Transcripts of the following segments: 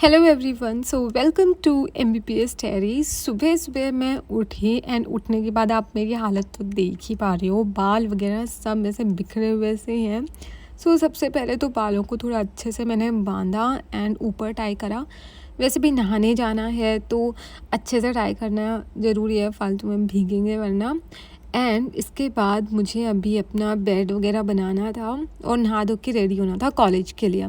Hello everyone, so welcome to MBPS diaries. सुबह सुबह मैं उठी एंड उठने के बाद आप मेरी हालत तो देख ही पा रहे हो, बाल वगैरह सब में से बिखरे हुए से हैं। सबसे पहले तो बालों को थोड़ा अच्छे से मैंने बांधा एंड ऊपर टाई करा। वैसे भी नहाने जाना है तो अच्छे से टाई करना ज़रूरी है, फालतू में भीगेंगे वरना। एंड इसके बाद मुझे अभी अपना बेड वगैरह बनाना था और नहा धो के रेडी होना था कॉलेज के लिए।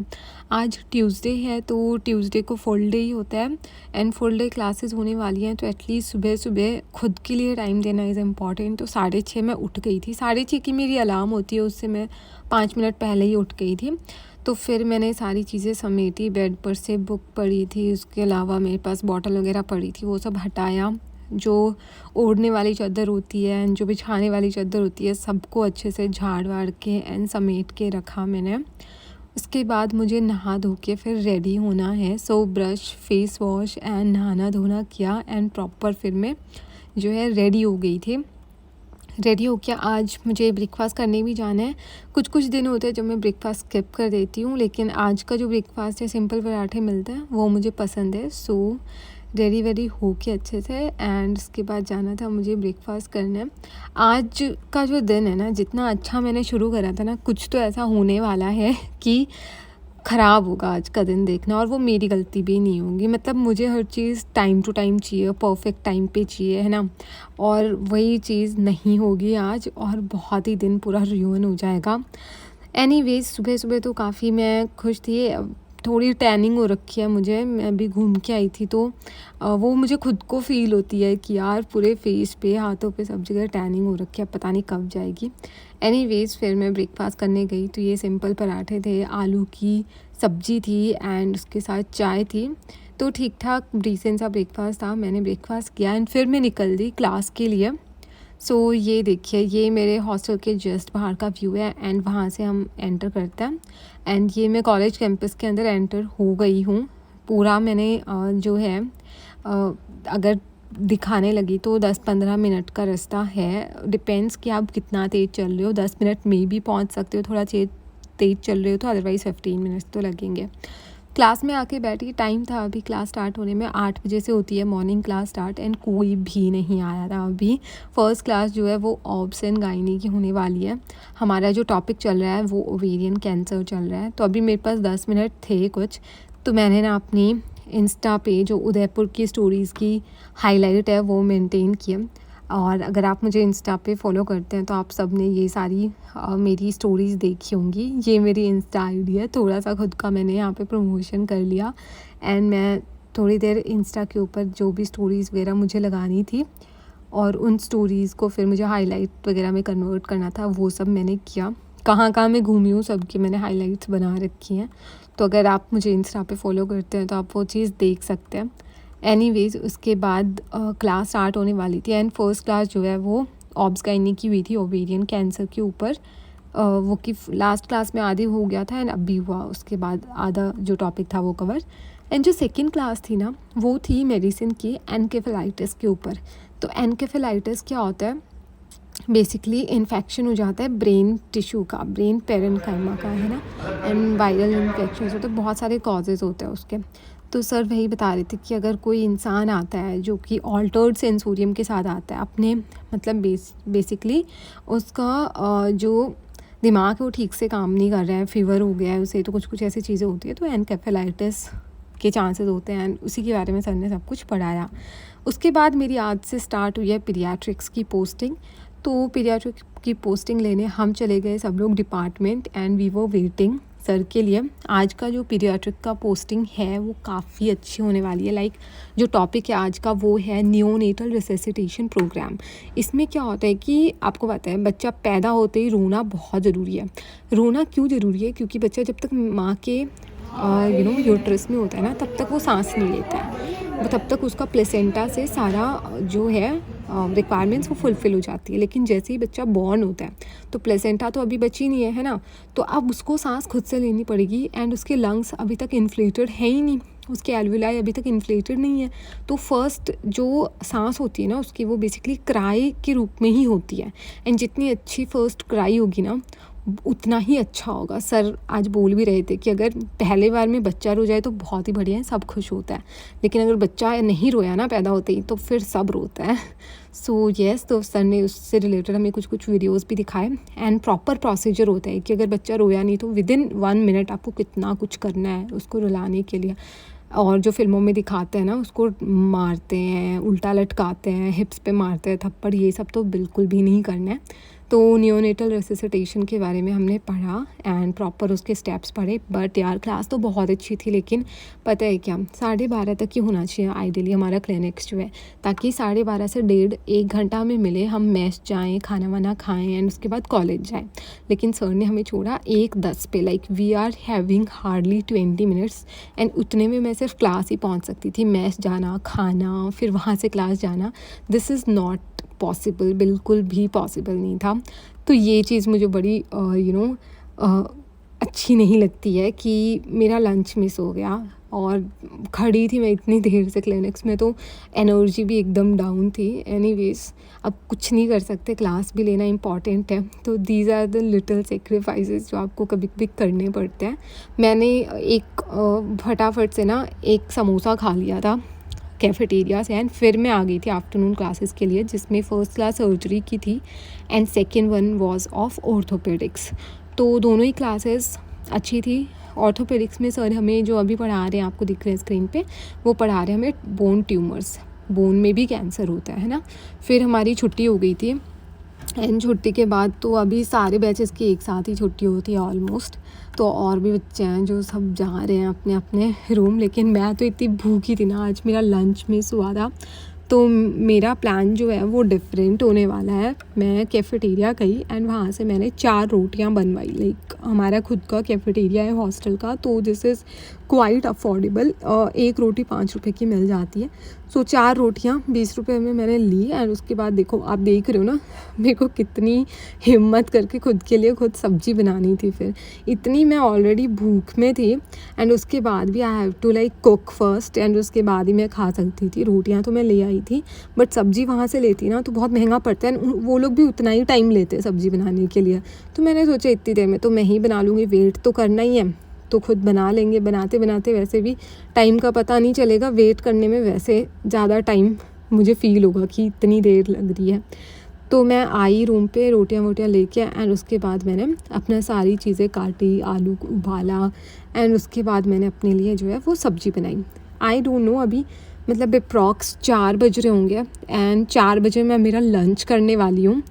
आज ट्यूसडे है तो ट्यूसडे को फुल डे ही होता है एंड फुल डे क्लासेस होने वाली हैं, तो एटलीस्ट सुबह सुबह खुद के लिए टाइम देना इज़ इम्पॉर्टेंट। तो 6:30 मैं उठ गई थी। 6:30 की मेरी अलार्म होती है, उससे मैं 5 मिनट पहले ही उठ गई थी। तो फिर मैंने सारी चीज़ें समेटी, बेड पर से बुक पड़ी थी, उसके अलावा मेरे पास बॉटल वगैरह पड़ी थी, वो सब हटाया। जो ओढ़ने वाली चादर होती है एंड जो बिछाने वाली चादर होती है, सबको अच्छे से झाड़ वाड़ के एंड समेट के रखा मैंने। उसके बाद मुझे नहा धो के फिर रेडी होना है। ब्रश, फेस वॉश एंड नहाना धोना किया एंड प्रॉपर फिर मैं जो है रेडी हो गई थी। रेडी हो के आज मुझे ब्रेकफास्ट करने भी जाना है। कुछ कुछ दिन होते हैं जब मैं ब्रेकफास्ट स्किप कर देती हूँ, लेकिन आज का जो ब्रेकफास्ट है, सिंपल पराठे मिलते हैं, वो मुझे पसंद है। रेडी वेडी हो के अच्छे से एंड उसके बाद जाना था मुझे ब्रेकफास्ट करने। आज का जो दिन है ना, जितना अच्छा मैंने शुरू करा था ना, कुछ तो ऐसा होने वाला है कि ख़राब होगा आज का दिन देखना, और वो मेरी गलती भी नहीं होगी। मतलब मुझे हर चीज़ टाइम टू टाइम चाहिए, परफेक्ट टाइम पे चाहिए, है ना। और वही चीज़ नहीं होगी आज, और बहुत ही दिन पूरा रुइन हो जाएगा। एनीवेज, सुबह सुबह तो काफ़ी मैं खुश थी। थोड़ी टैनिंग हो रखी है मुझे, मैं अभी घूम के आई थी, तो वो मुझे खुद को फ़ील होती है कि यार पूरे फेस पे, हाथों पे, सब जगह टैनिंग हो रखी है, पता नहीं कब जाएगी। एनीवेज, फिर मैं ब्रेकफास्ट करने गई तो ये सिंपल पराठे थे, आलू की सब्जी थी एंड उसके साथ चाय थी। तो ठीक ठाक डिसेंट सा ब्रेकफास्ट था। मैंने ब्रेकफास्ट किया एंड फिर मैं निकल दी क्लास के लिए। ये देखिए, ये मेरे हॉस्टल के जस्ट बाहर का व्यू है एंड वहाँ से हम एंटर करते हैं। एंड ये मैं कॉलेज कैंपस के अंदर एंटर हो गई हूँ। पूरा मैंने जो है अगर दिखाने लगी तो 10-15 मिनट का रास्ता है। डिपेंड्स कि आप कितना तेज़ चल रहे हो, 10 मिनट में भी पहुँच सकते हो, थोड़ा तेज़ चल रहे हो तो अदरवाइज़ 15 मिनट्स तो लगेंगे। क्लास में आके बैठी, टाइम था अभी क्लास स्टार्ट होने में, 8 बजे से होती है मॉर्निंग क्लास स्टार्ट, एंड कोई भी नहीं आया था अभी। फर्स्ट क्लास जो है वो ऑब्स एंड गायनी की होने वाली है। हमारा जो टॉपिक चल रहा है वो ओवेरियन कैंसर चल रहा है। तो अभी मेरे पास 10 मिनट थे कुछ, तो मैंने ना अपनी इंस्टा पे जो उदयपुर की स्टोरीज़ की हाईलाइट है वो मेंटेन किया। और अगर आप मुझे इंस्टा पे फॉलो करते हैं तो आप सब ने ये सारी मेरी स्टोरीज़ देखी होंगी। ये मेरी इंस्टा आईडी है, थोड़ा सा खुद का मैंने यहाँ पे प्रमोशन कर लिया। एंड मैं थोड़ी देर इंस्टा के ऊपर जो भी स्टोरीज़ वगैरह मुझे लगानी थी और उन स्टोरीज़ को फिर मुझे हाईलाइट वगैरह में कन्वर्ट करना था, वो सब मैंने किया। कहाँ कहाँ मैं घूमी हूँ सबकी मैंने हाईलाइट्स बना रखी हैं, तो अगर आप मुझे इंस्टा पे फॉलो करते हैं तो आप वो चीज़ देख सकते हैं। एनीवेज, उसके बाद क्लास स्टार्ट होने वाली थी एंड फर्स्ट क्लास जो है वो ऑब्स गायनी की हुई थी, ओवेरियन कैंसर के ऊपर। वो कि लास्ट क्लास में आधी हो गया था एंड अभी हुआ, उसके बाद आधा जो टॉपिक था वो कवर। एंड जो सेकंड क्लास थी ना, वो थी मेडिसिन की एनकेफेलाइटिस के ऊपर। तो एनकेफेलाइटिस क्या होता है? बेसिकली इन्फेक्शन हो जाता है ब्रेन टिश्यू का, ब्रेन पेरेन्काइमा का, है ना। एंड वायरल इन्फेक्शन होते हैं, बहुत सारे कॉजेज़ होते हैं उसके। तो सर वही बता रहे थे कि अगर कोई इंसान आता है जो कि ऑल्टर्ड सेंसोरियम के साथ आता है, अपने मतलब बेसिकली उसका जो दिमाग है वो ठीक से काम नहीं कर रहा है, फीवर हो गया है उसे, तो कुछ कुछ ऐसी चीज़ें होती है, तो एनकेफेलाइटिस के चांसेस होते हैं। उसी के बारे में सर ने सब कुछ पढ़ाया। उसके बाद मेरी आज से स्टार्ट हुई है पीडियाट्रिक्स की पोस्टिंग। तो पीडियाट्रिक की पोस्टिंग लेने हम चले गए सब लोग department and we were waiting sir के लिए। आज का जो पीडियाट्रिक का पोस्टिंग है वो काफ़ी अच्छी होने वाली है। लाइक जो टॉपिक है आज का वो है नियोनेटल रिससिटेशन प्रोग्राम। इसमें क्या होता है कि आपको पता है, बच्चा पैदा होते ही रोना बहुत ज़रूरी है। रोना क्यों ज़रूरी है? क्योंकि बच्चा जब तक माँ के यूट्रस में होता है ना, तब तक वो सांस नहीं लेता है, वो तब तक उसका प्लेसेंटा से सारा जो है रिक्वायरमेंट्स वो फुलफ़िल हो जाती है। लेकिन जैसे ही बच्चा बॉर्न होता है तो प्लेसेंटा तो अभी बची नहीं है ना, तो अब उसको सांस खुद से लेनी पड़ेगी एंड उसके लंग्स अभी तक इन्फ्लेटेड है ही नहीं, उसके एल्वुलाई अभी तक इन्फ्लेटेड नहीं है। तो फर्स्ट जो सांस होती है ना उसकी, वो बेसिकली क्राई के रूप में ही होती है। एंड जितनी अच्छी फर्स्ट क्राई होगी ना, उतना ही अच्छा होगा। सर आज बोल भी रहे थे कि अगर पहले बार में बच्चा रो जाए तो बहुत ही बढ़िया है, सब खुश होता है, लेकिन अगर बच्चा नहीं रोया ना पैदा होते ही तो फिर सब रोता है। सो येस, तो सर ने उससे रिलेटेड हमें कुछ कुछ वीडियोस भी दिखाए एंड प्रॉपर प्रोसीजर होता है कि अगर बच्चा रोया नहीं तो विदिन 1 मिनट आपको कितना कुछ करना है उसको रुलाने के लिए। और जो फ़िल्मों में दिखाते हैं ना, उसको मारते हैं, उल्टा लटकाते हैं, हिप्स पे मारते हैं थप्पड़, ये सब तो बिल्कुल भी नहीं करना है। तो नियोनेटल रेसिसिटेशन के बारे में हमने पढ़ा एंड प्रॉपर उसके स्टेप्स पढ़े। बट यार क्लास तो बहुत अच्छी थी, लेकिन पता है क्या, 12:30 तक ही होना चाहिए आइडियली हमारा क्लिनिक्स जो है, ताकि 12:30 से 1.5 घंटा हमें मिले, हम मेस जाएँ, खाना वाना खाएँ एंड उसके बाद कॉलेज जाएँ। लेकिन सर ने हमें छोड़ा 1:10 पे, like we are having hardly 20 minutes and उतने में मैं सिर्फ क्लास ही पहुंच सकती थी। मेस जाना, खाना, फिर वहाँ से क्लास जाना, दिस इज़ नॉट पॉसिबल, बिल्कुल भी पॉसिबल नहीं था। तो ये चीज़ मुझे बड़ी अच्छी नहीं लगती है कि मेरा लंच मिस हो गया और खड़ी थी मैं इतनी देर से क्लिनिक्स में, तो एनर्जी भी एकदम डाउन थी। एनीवेज, अब कुछ नहीं कर सकते, क्लास भी लेना इम्पॉर्टेंट है। तो these are the little sacrifices जो आपको कभी कभी करने पड़ते हैं। मैंने एक फटाफट से ना एक समोसा खा लिया था कैफेटेरिया से एंड फिर मैं आ गई थी आफ्टरनून क्लासेस के लिए, जिसमें फ़र्स्ट क्लास सर्जरी की थी and second one was of orthopaedics. तो दोनों ही क्लासेस अच्छी थी। ऑर्थोपेडिक्स में सर हमें जो अभी पढ़ा रहे हैं, आपको दिख रहे हैं स्क्रीन पे, वो पढ़ा रहे हैं हमें बोन ट्यूमर्स, बोन में भी कैंसर होता है ना। फिर हमारी छुट्टी हो गई थी एंड छुट्टी के बाद तो अभी सारे बैचेस की एक साथ ही छुट्टी होती है ऑलमोस्ट। तो और भी बच्चे हैं जो सब जा रहे हैं अपने अपने रूम, लेकिन मैं तो इतनी भूखी थी ना, आज मेरा लंच मिस हुआ था। तो मेरा प्लान जो है वो डिफरेंट होने वाला है। मैं कैफेटेरिया गई एंड वहाँ से मैंने 4 रोटियाँ बनवाई। लाइक हमारा खुद का कैफेटेरिया है हॉस्टल का, तो दिस इज़ क्वाइट अफोर्डेबल। एक रोटी 5 रुपए की मिल जाती है। सो 4 रोटियाँ 20 रुपए में मैंने ली एंड उसके बाद देखो, आप देख रहे हो ना मेरे को कितनी हिम्मत करके खुद के लिए खुद सब्ज़ी बनानी थी। फिर इतनी मैं ऑलरेडी भूख में थी एंड उसके बाद भी I have to like cook first and उसके बाद ही मैं खा सकती थी। रोटियां तो मैं ले आई थी, बट सब्ज़ी वहाँ से लेती ना तो बहुत महंगा पड़ता है, वो लोग भी उतना ही टाइम लेते हैं सब्ज़ी बनाने के लिए। तो मैंने सोचा इतनी देर में तो मैं ही बना लूँगी, वेट तो करना ही है, तो खुद बना लेंगे। बनाते बनाते वैसे भी टाइम का पता नहीं चलेगा, वेट करने में वैसे ज़्यादा टाइम मुझे फ़ील होगा कि इतनी देर लग रही है। तो मैं आई रूम पे, रोटियां वोटियां लेके एंड उसके बाद मैंने अपना सारी चीज़ें काटी, आलू को उबाला एंड उसके बाद मैंने अपने लिए जो है वो सब्ज़ी बनाई। आई डोंट नो, अभी मतलब अप्रॉक्स 4 बज रहे होंगे एंड 4 बजे मैं मेरा लंच करने वाली हूँ।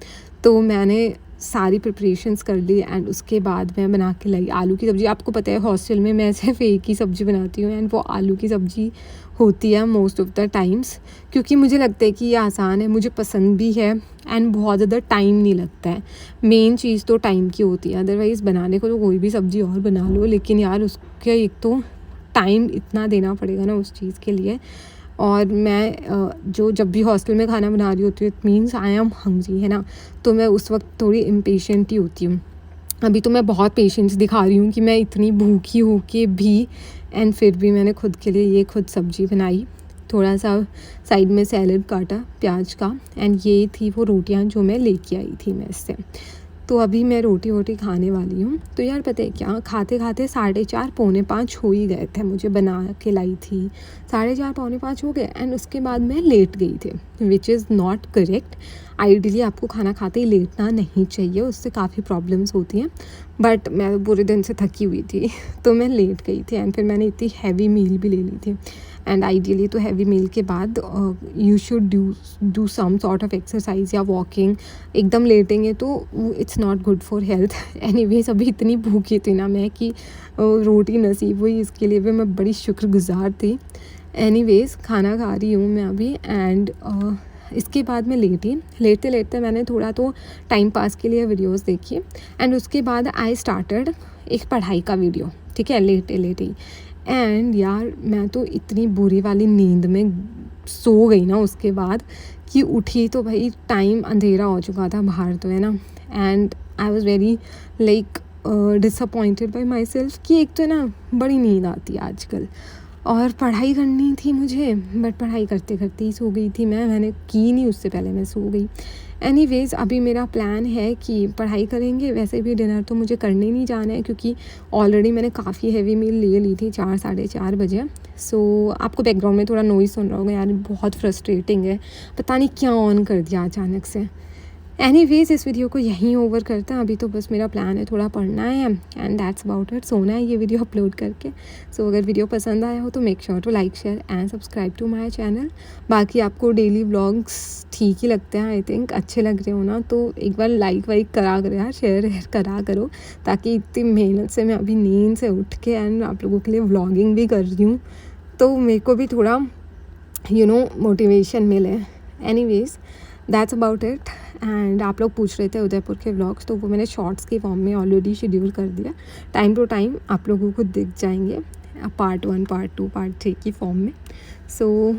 तो मैंने सारी प्रिपरेशंस कर ली एंड उसके बाद मैं बना के लाई आलू की सब्ज़ी। आपको पता है हॉस्टल में मैं सिर्फ एक ही सब्ज़ी बनाती हूँ एंड वो आलू की सब्ज़ी होती है मोस्ट ऑफ द टाइम्स, क्योंकि मुझे लगता है कि ये आसान है, मुझे पसंद भी है एंड बहुत ज़्यादा टाइम नहीं लगता है। मेन चीज़ तो टाइम की होती है, अदरवाइज़ बनाने को तो कोई भी सब्ज़ी और बना लो, लेकिन यार उसके एक तो टाइम इतना देना पड़ेगा ना उस चीज़ के लिए। और मैं जो जब भी हॉस्टल में खाना बना रही होती हूँ, it means I am hungry, है ना, तो मैं उस वक्त थोड़ी इम्पेशेंट ही होती हूँ। अभी तो मैं बहुत पेशेंस दिखा रही हूँ कि मैं इतनी भूखी हो के भी एंड फिर भी मैंने खुद के लिए ये खुद सब्ज़ी बनाई, थोड़ा सा साइड में सैलड काटा प्याज का एंड ये थी वो रोटियाँ जो मैं लेके आई थी मेस से। तो अभी मैं रोटी वोटी खाने वाली हूँ। तो यार पता है क्या, खाते खाते 4:30 पौने 5 हो ही गए थे, मुझे बना के लाई थी, 4:30 पौने 5 हो गए एंड उसके बाद मैं लेट गई थी, which is not correct. Ideally आपको खाना खाते ही लेटना नहीं चाहिए, उससे काफ़ी प्रॉब्लम्स होती हैं, बट मैं पूरे दिन से थकी हुई थी तो मैं लेट गई थी एंड फिर मैंने इतनी हैवी मील भी ले ली थी। एंड आइडियली तो हैवी मील के बाद you should do some sort of exercise या वॉकिंग। एकदम लेटेंगे तो it's not good for health. Anyways, अभी इतनी भूखी थी ना मैं कि रोटी नसीब हुई, इसके लिए भी मैं बड़ी शुक्रगुजार थी। एनीवेज, खाना खा रही हूँ मैं अभी एंड इसके बाद मैं लेटते लेटते मैंने थोड़ा तो टाइम पास के लिए वीडियोस देखी एंड उसके बाद आई स्टार्टेड एक पढ़ाई का वीडियो, ठीक है, लेटे लेटे ही। एंड यार मैं तो इतनी बुरी वाली नींद में सो गई ना उसके बाद कि उठी तो भाई टाइम अंधेरा हो चुका था बाहर तो, है ना। And I was very like disappointed by my self कि एक तो ना बड़ी नींद आती है आजकल और पढ़ाई करनी थी मुझे, बट पढ़ाई करते करते ही सो गई थी मैंने की नहीं, उससे पहले मैं सो गई। एनीवेज़ अभी मेरा प्लान है कि पढ़ाई करेंगे, वैसे भी डिनर तो मुझे करने नहीं जाना है क्योंकि ऑलरेडी मैंने काफ़ी हेवी मील ले ली थी 4 साढ़े 4 बजे। सो आपको बैकग्राउंड में थोड़ा नॉइज़ सुन रहा होगा यार, बहुत फ्रस्ट्रेटिंग है, पता नहीं क्या ऑन कर दिया अचानक से। एनीवेज़ इस वीडियो को यहीं ओवर करते हैं, अभी तो बस मेरा प्लान है थोड़ा पढ़ना है एंड दैट्स अबाउट इट, सोना है ये वीडियो अपलोड करके। सो अगर वीडियो पसंद आया हो तो make sure to like share and subscribe to my channel. बाकी आपको डेली व्लॉग्स ठीक ही लगते हैं, आई थिंक अच्छे लग रहे हो ना, तो एक बार लाइक वाइक करा करो यार, शेयर करा करो, ताकि इतनी मेहनत से मैं अभी नींद से उठ के एंड आप लोगों के लिए व्लॉगिंग भी कर रही हूँ, तो मेरे को भी थोड़ा मोटिवेशन मिले। Anyways that's about it. And आप लोग पूछ रहे थे उदयपुर के व्लॉग्स, तो वो मैंने शॉर्ट्स के फॉर्म में ऑलरेडी शेड्यूल कर दिया, टाइम टू टाइम आप लोगों को दिख जाएंगे पार्ट 1 पार्ट 2 पार्ट 3 की फॉर्म में। So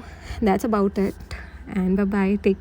that's about it and bye bye, take